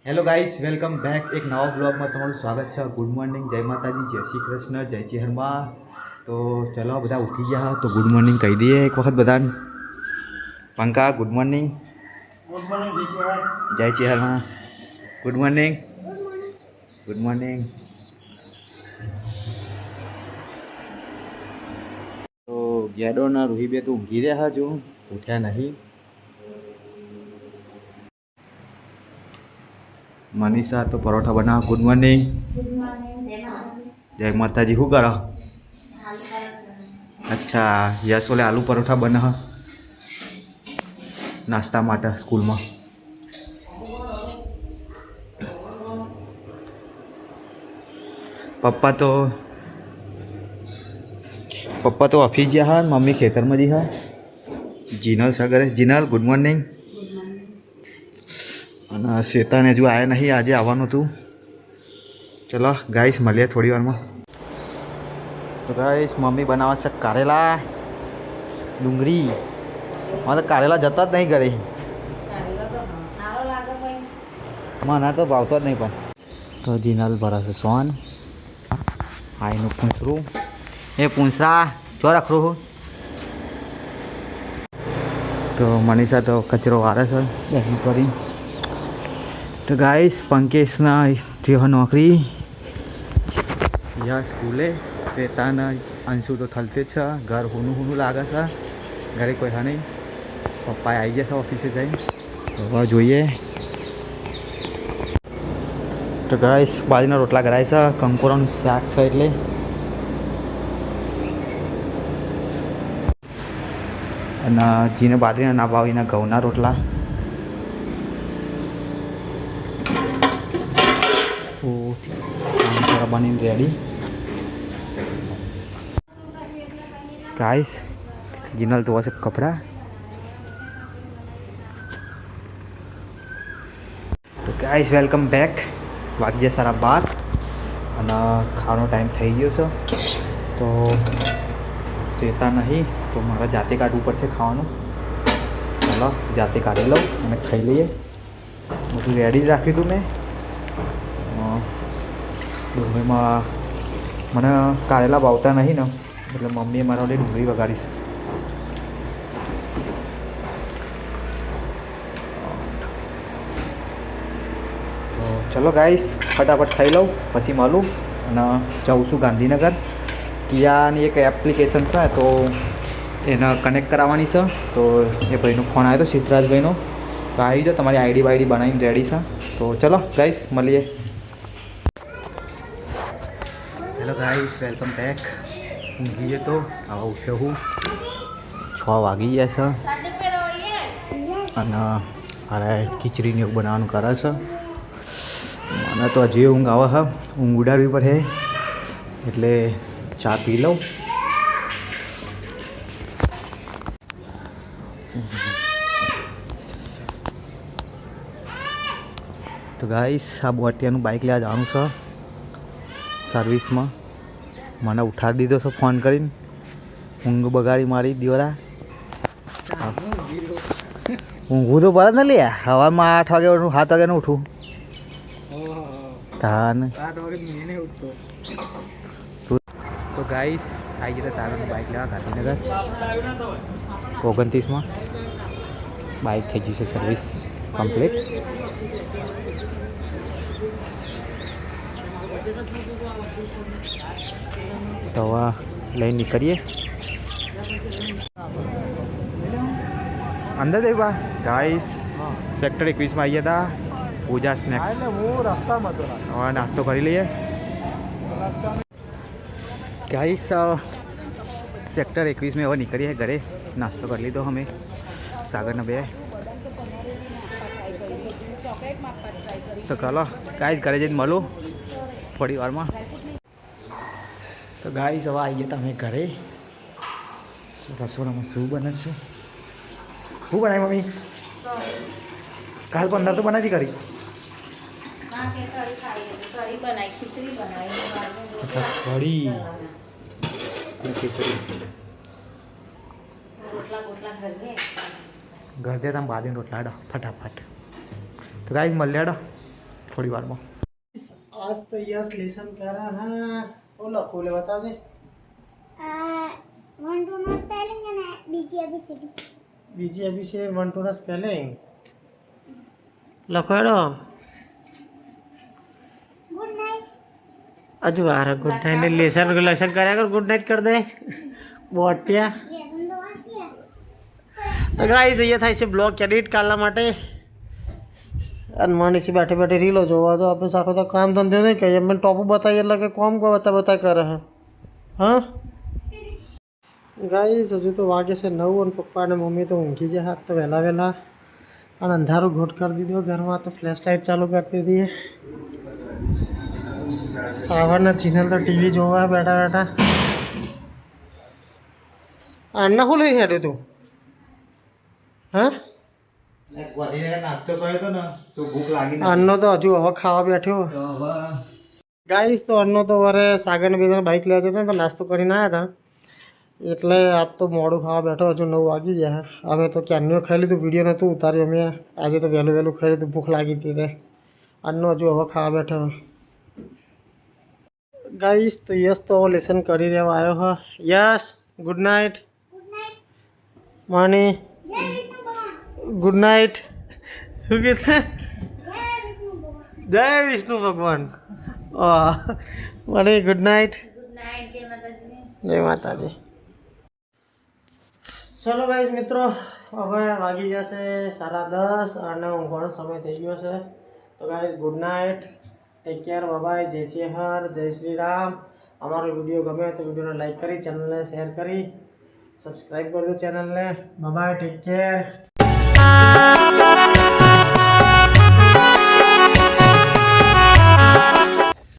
Hello guys, welcome back એક નવા બ્લોગમાં તમારું સ્વાગત છે. ગુડ મોર્નિંગ, જય માતાજી, જય શ્રી કૃષ્ણ, જય ચેહરમાં. તો ચલો બધા ઉઠી ગયા તો ગુડ મોર્નિંગ કહી દઈએ એક વખત બધાને. પંકા good morning. Good morning teacher. જય ચેહરમાં. Good morning. Good morning. તો ગેડોના રૂહીબે તો ઊંઘી રહ્યા હજુ ઉઠ્યા નહીં. મનીષા તો પરોઠા બનાવ. Good morning. જય માતાજી. શું કરો? અચ્છા, યશોલે આલુ પરોઠા બનાવ નાસ્તા માટે સ્કૂલમાં. પપ્પા તો ઓફિસ ગયા હા, મમ્મી ખેતરમાં જી હા. જીનલ સાગર. Jinal good morning. અને શેતાને હજુ આવ્યા નહીં, આજે આવવાનું હતું. ચલો ગાઈસ મળીએ થોડી વારમાં. તો ગાઈસ મમ્મી બનાવે છે કારેલા ડુંગળી. મને તો કારેલા જતા જ નહીં ઘરે. મને તો ભાવતો જ નહીં. પણ તો જીનલ ભરાશે સોન. આઈનું પૂંછરું એ પૂંછરા જો રખડું. તો મનીષા તો કચરો વારે છે બેસી કરી. તો ગાઈસ પંકેશના જેવા નોકરી યા સ્કૂલે. શ્વેતાના અંશુ તો થલતે જ છે. ઘર હુનું લાગે છે. ઘરે કોઈ હા નહીં. પપ્પા આવી જશે ઓફિસે જઈને. હવે જોઈએ. તો ગાઈસ બાજરીના રોટલા કરાય છે. કંકોરાનું શાક છે એટલે. અને જીને બાજરીના ના ભાવીના ઘઉંના રોટલા. બનીને રેડી. ગાઈસ જીનલ તો હશે કપડા. તો ગાઈસ વેલકમ બેક. વાગ્યા 12:30 અને ખાવાનો ટાઈમ થઈ ગયો છે. તો સેતા નહીં તો મારે જાતે કાઢવું પડશે ખાવાનું. ચાલો જાતે કાઢી લઉં અને ખાઈ લઈએ. બધું રેડી જ રાખ્યું હતું મેં. ડુંગળીમાં મને કારેલા ભાવતા નહીં ને, એટલે મમ્મીએ મારા વડે ડુંગળી વગાડીશ. તો ચલો ગાઈસ ફટાફટ ખાઈ લઉં પછી મળું. અને જાઉં છું ગાંધીનગર. કિયાની એક એપ્લિકેશન છે તો એને કનેક્ટ કરાવવાની છે. તો એ ભાઈનો ફોન આવ્યો હતો, સિદ્ધરાજભાઈનો. તો આવી જાઓ, તમારી આઈડી બાઈડી બનાવીને રેડી છે. તો ચલો ગાઈસ મળીએ. Hello guys welcome back. ઊંઘીએ તો આવા ઉઠ્યો હું 6 વાગી ગયા છે. અને મારે ખીચડીને એવું બનાવવાનું કરે છે. મને તો હજી ઊંઘ આવે છે. ઊંઘ ઉડાડવી પડે એટલે ચા પી લઉં. તો ગાઈસ આ બોટિયાનું બાઇક લેવા જવાનું છે સર્વિસમાં. મને ઉઠાડી દીધો છે ફોન કરીને. ઊંઘ બગાડી મારી દિવરા. ઊંઘું તો બરાબર ને લે. હવામાં 8 વાગે 7 વાગ્યાનું ઉઠું. તો ગાઈસ આવી ગયા સારાનું બાઇક લેવા ગાંધીનગર 29માં. બાઇક થઈ ગઈ છે સર્વિસ કમ્પ્લીટ. તો હવે લઈને નીકળીએ અંદર. જઈ બા ગાઈસ સેક્ટર 21માં આવ્યા હતા. પૂજા સ્નેક્સ. હવે નાસ્તો કરી લઈએ ગાઈસ. સેક્ટર 21માં હવે નીકળીએ ઘરે. નાસ્તો કરી લીધો અમે સાગરના બે. તો ચાલો ગાઈસ ઘરે જઈને મળું થોડી વારમાં. તો ગાઈસ હવે આવી ગયા તમે ઘરે. રસોડામાં શું બને છે? શું બનાવી મમ્મી? કાલ 15 તો બનાવી કરી. કઢી ખીચડી ઘર દે તમે બાદીને રોટલા હાડો ફટાફટ. તો ગાઈસ મળ્યા હાડો. થોડી વારમાં. आज तो यस लेसन कर रहा है वो लखो ले बता दे 1 2 નો સ્પેલિંગ અને બીજી ABCD बीजी अभी से 1 2 ना स्पेलिंग लखोड़ो ગુડ નાઇટ अजू आ रहा गुड नाइट ने लेसन करेगा कर गुड नाइट कर दे બોટિયા ये ધંધો વાંચીએ તો ગાઈસ અહીંયા થાય છે બ્લોગ એડિટ કાલના માટે અને માનીસી બેઠે બેઠે રીલો જોવા તો આપણે સાખો તો કામ ધંધો નહીં કહીએ મેં ટોપું બતાવીએ એટલે કે કોમ કો બતા કરે હે હા ગાઈસ હજુ તો વાગે છે 9 અને પપ્પા અને મમ્મી તો ઊંઘી જાય હાથ તો વહેલા વહેલા અને અંધારું ઘોટ કરી દીધો ઘરમાં તો ફ્લેશ લાઇટ ચાલુ કરી દીધી સાવરના ચેનલ તો ટીવી જોવા બેઠા બેઠા અન્ના શું લઈ હેડ્યું તું હા નાસ્તો કર્યો તો ને તો ભૂખ લાગી અન્નો તો હજુ હવે ખાવા બેઠ્યો ગાઈસ તો અન્નો તો વરે સાગરને બે જણા બાઇક લેવા જતા તો નાસ્તો કરીને આવ્યા હતા એટલે આજ તો મોડું ખાવા બેઠો હજુ 9 વાગી ગયા અમે તો ક્યારનો ખાઈ લીધું વિડીયો નહોતું ઉતાર્યું અમે આજે તો વહેલું વહેલું ખાઈ લીધું ભૂખ લાગી હતી તે અન્નો હજુ હવે ખાવા બેઠો ગાઈસ તો યસ તો લેસન કરી રહેવા આવ્યો હ yes good night good night માની જય વિષ્ણુ ભગવાન ગુડ નાઇટ શું કહેતા જય વિષ્ણુ ભગવાન જય વિષ્ણુ ભગવાન મને ગુડ નાઇટ ગુડ નાઇટ જય માતાજી જય માતાજી ચલો ગાઈસ મિત્રો હવે વાગી જશે 10:30 અને ઊંઘવાનો સમય થઈ ગયો છે તો guys good night take care bye જય ચેહર જય શ્રી રામ અમારો વિડીયો ગમે તો વિડીયોને લાઈક કરી ચેનલને શેર કરી સબસ્ક્રાઈબ કરજો ચેનલને બાય ટેક કેર